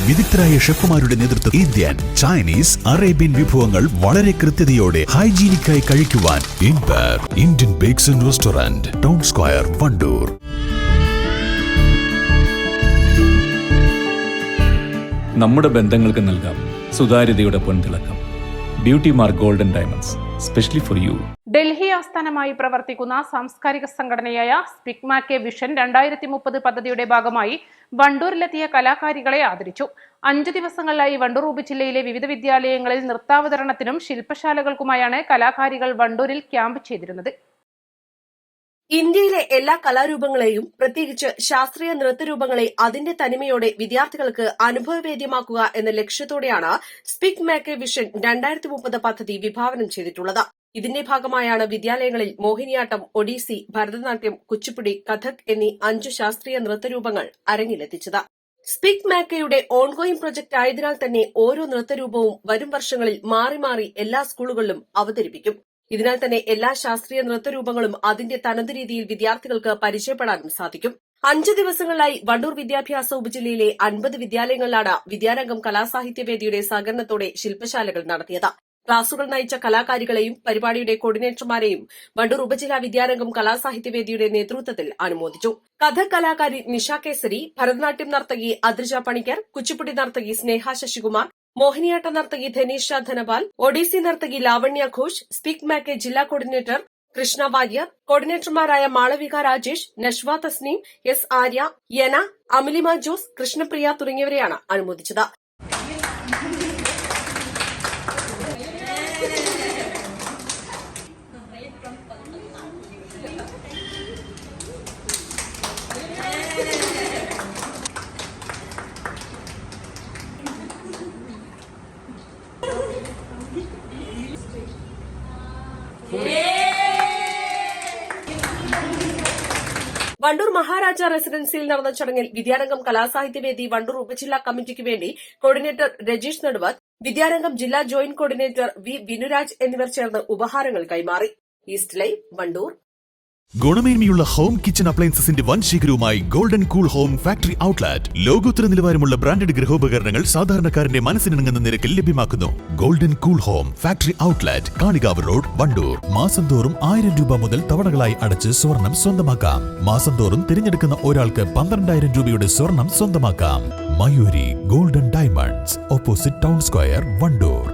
വിദഗ്ധരായ ഷെഫുമാരുടെ നേതൃത്വം Indian, Chinese, Arabian വിഭവങ്ങൾ വളരെ കൃത്യതയോടെ ഹൈജീനിക്കായി കഴിക്കുവാൻ Indian bakes and restaurant, town square, Wandoor. നമ്മുടെ ബന്ധങ്ങൾക്ക് നൽകാം സുതാര്യതയുടെ പൊൻതിളക്കം. Beauty mark golden diamonds, specially for you. Delhi ആസ്ഥാനമായി പ്രവർത്തിക്കുന്ന സാംസ്കാരിക സംഘടനയായ സ്പിക് മാകെ വിഷൻ 2030 പദ്ധതിയുടെ ഭാഗമായി വണ്ടൂരിലെത്തിയ കലാകാരികളെ ആദരിച്ചു. 5 ദിവസങ്ങളിലായി വണ്ടൂർ ഉപജില്ലയിലെ വിവിധ വിദ്യാലയങ്ങളിൽ നൃത്താവതരണത്തിനും ശില്പശാലകൾക്കുമായാണ് കലാകാരികൾ വണ്ടൂരിൽ ക്യാമ്പ് ചെയ്തിരുന്നത്. ഇന്ത്യയിലെ എല്ലാ കലാരൂപങ്ങളെയും, പ്രത്യേകിച്ച് ശാസ്ത്രീയ നൃത്തരൂപങ്ങളെ അതിന്റെ തനിമയോടെ വിദ്യാർത്ഥികൾക്ക് അനുഭവവേദ്യമാക്കുക എന്ന ലക്ഷ്യത്തോടെയാണ് സ്പിക് മാകെ വിഷൻ 2030 പദ്ധതി വിഭാവനം ചെയ്തിട്ടുള്ളത്. ഇതിന്റെ ഭാഗമായാണ് വിദ്യാലയങ്ങളിൽ മോഹിനിയാട്ടം, ഒഡീസി, ഭരതനാട്യം, കുച്ചിപ്പുടി, കഥക് എന്നീ 5 ശാസ്ത്രീയ നൃത്തരൂപങ്ങൾ അരങ്ങിലെത്തിച്ചത്. സ്പിക് മാകെയുടെ ഓൺഗോയിങ് പ്രൊജക്ട് ആയതിനാൽ തന്നെ ഓരോ നൃത്തരൂപവും വരും വർഷങ്ങളിൽ മാറി മാറി എല്ലാ സ്കൂളുകളിലും അവതരിപ്പിക്കും. ഇതിനാൽ തന്നെ എല്ലാ ശാസ്ത്രീയ നൃത്തരൂപങ്ങളും അതിന്റെ തനത് രീതിയിൽ വിദ്യാർത്ഥികൾക്ക് പരിചയപ്പെടാനും സാധിക്കും. 5 ദിവസങ്ങളിലായി വണ്ടൂർ വിദ്യാഭ്യാസ ഉപജില്ലയിലെ 50 വിദ്യാലയങ്ങളിലാണ് വിദ്യാരംഗം കലാസാഹിത്യവേദിയുടെ സഹകരണത്തോടെ ശില്പശാലകൾ നടത്തിയത്. ക്ലാസുകൾ നയിച്ച കലാകാരികളെയും പരിപാടിയുടെ കോർഡിനേറ്റർമാരെയും വണ്ടൂർ ഉപജില്ലാ വിദ്യാരംഗം കലാസാഹിത്യവേദിയുടെ നേതൃത്വത്തിൽ അനുമോദിച്ചു. കഥക് കലാകാരി നിഷ കേസരി, ഭരതനാട്യം നർത്തകി അദ്രിജ പണിക്കർ, കുച്ചിപ്പുടി നർത്തകി സ്നേഹ ശശികുമാർ, മോഹിനിയാട്ട നർത്തകി ധനീഷ ധനപാൽ, ഒഡീസി നർത്തകി ലാവണ്യ ഘോഷ്, സ്പിക് മാകെ ജില്ലാ കോർഡിനേറ്റർ കൃഷ്ണ വാര്യർ, കോർഡിനേറ്റർമാരായ മാളവിക രാജേഷ്, നഷ്വ തസ്നീം, എസ് ആര്യ, യന, അമിലിമ ജോസ്, കൃഷ്ണപ്രിയ തുടങ്ങിയവരെയാണ് അനുമോദിച്ചത്. വണ്ടൂർ മഹാരാജ റെസിഡൻസിയിൽ നടന്ന ചടങ്ങിൽ വിദ്യാരംഗം കലാസാഹിത്യവേദി വണ്ടൂർ ഉപജില്ലാ കമ്മിറ്റിക്ക് വേണ്ടി കോർഡിനേറ്റർ രജീഷ് നെടുവത്ത്, വിദ്യാരംഗം ജില്ലാ ജോയിന്റ് കോർഡിനേറ്റർ വി വിനുരാജ് എന്നിവർ ചേർന്ന് ഉപഹാരങ്ങൾ കൈമാറി. East live, Wandoor. ഗുണമേന്മയുള്ള ഹോം കിച്ചൺ അപ്ലയൻസസിന്റെ വൻ ശേഖരവുമായി golden cool home factory outlet. ലോകോത്തര നിലവാരമുള്ള ബ്രാൻഡഡ് ഗൃഹോപകരണങ്ങൾ സാധാരണക്കാരന്റെ മനസ്സിനിണങ്ങുന്ന നിരക്കിൽ ലഭ്യമാക്കുന്നു. Golden cool home factory outlet, Kalikavu road, Wandoor. മാസം തോറും 1000 രൂപ മുതൽ തവണകളായി അടച്ച് സ്വർണം സ്വന്തമാക്കാം. മാസം തോറും തിരഞ്ഞെടുക്കുന്ന ഒരാൾക്ക് 12,000 രൂപയുടെ സ്വർണം സ്വന്തമാക്കാം. Mayuri golden diamonds, opposite town square, Wandoor.